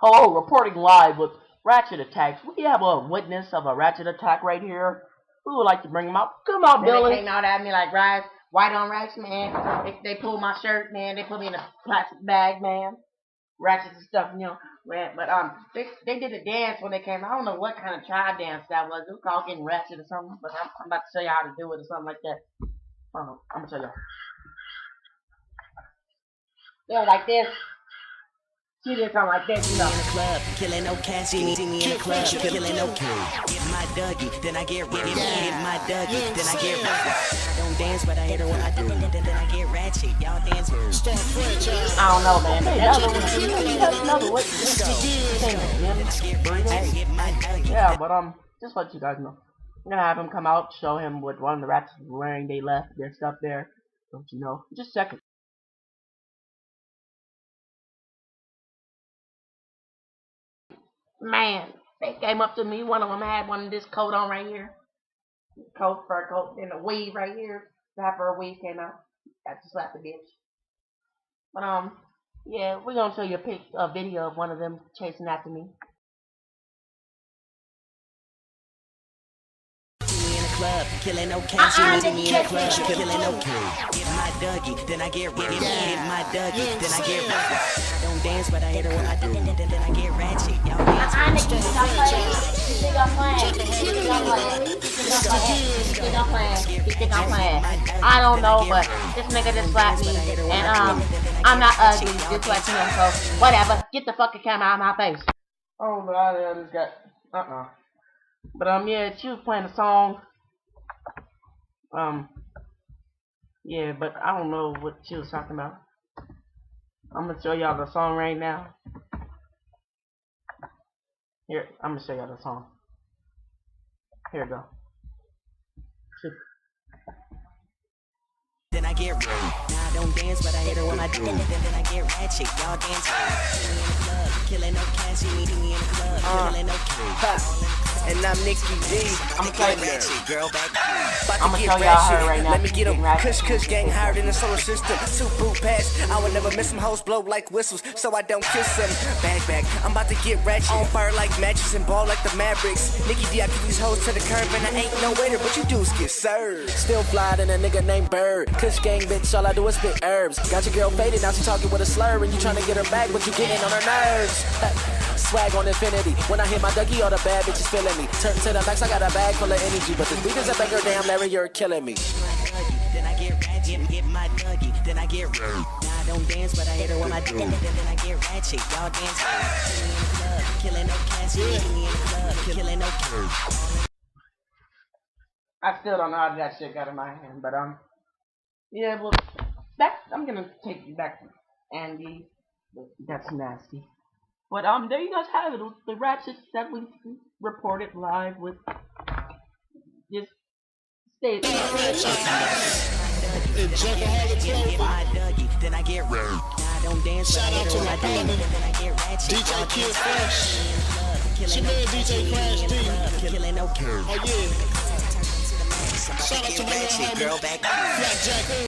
Hello, reporting live with Ratchet attacks. We have a witness of a Ratchet attack right here. Who would like to bring him out? Come out, Billy. They came out at me like white on rice, man. They pulled my shirt, man. They put me in a plastic bag, man. Ratchets and stuff, you know. Man, but they did a dance when they came. I don't know what kind of child dance that was. It was called getting ratchet or something. But I'm about to show you how to do it or something like that. I'm gonna show y'all. Yeah, like this. She did something like this, you know. In the club, killing no cash, see me in the club, killing no cash. Get my Dougie, then I get ready. Hit my Dougie, then I get ready. I don't dance, but I hit her when I do. Then I get ratchet. Y'all dance with me. I don't know, man. Another way. Yeah, but just let you guys know. I'm gonna have him come out, show him what one of the rats is wearing. They left their stuff there. Don't you know? Just a second. Man, they came up to me. One of them had one of this coat on right here. Coat, fur coat, and a weave right here. After a weave came out. I just slapped the bitch. But yeah, we're gonna show you a video of one of them chasing after me. Club, killing no cash, see me in the club, killing no cash. Get my Dougie, then I get ready. Hit my Dougie, then I get ready. I don't dance, but I hit her when I do. Then I get ratchet. Y'all dance with me. I don't know, but this nigga just slapped me, and I'm not ugly, just like him, so whatever. Get the fucking camera out of my face. Oh, but I just got But yeah, she was playing a song. Yeah, but I don't know what she was talking about. I'm gonna show y'all the song right now. Here, I'm gonna show y'all the song. Here we go. Then I get ready. Now I don't dance, but I hit her when I do. Then I get ratchet. Y'all dance with me in the club, killing no cash. See me in the club, killing no cash. And I'm Nicky D. I'm gonna ratchet, girl back. I'm gonna show y'all her right now. Let me get them. Kush gang higher than the solar system. Two boot pass. I would never miss them hoes blow like whistles, so I don't kiss them. Bag. I'm about to get ratchet. On fire like matches and ball like the Mavericks. Nicky D, I keep these hoes to the curb and I ain't no waiter, but you dudes get served. Still fly than a nigga named Bird. Kush gang bitch, all I do is spit herbs. Got your girl faded, now she talking with a slur, and you trying to get her back, but you getting on her nerves. Swag on infinity. When I hit my Dougie, all the bad bitches feeling me. Turn to the max, I got a bag full of energy, but this beat is a banger, damn Larry, you're killing me. Then I get ratchet, get my Dougie, then I get ratchet. Now I don't dance, but I hit her when I do. Then I get ratchet, y'all dance with me in the club, killing no cash. Me in the club, killing no cash. I still don't know how that shit got in my hand, but yeah, well, I'm gonna take you back to Andy. That's nasty. But there you guys have it. The Ratchets that we reported live with just stay. Get my Dougie, then I get ratchet. Now I don't dance, but I hit her when I do. Then I get ratchet. DJ Kid Fresh. She made DJ Crash D. Killing no cash. Oh yeah. Shout out to my girl back. Blackjack.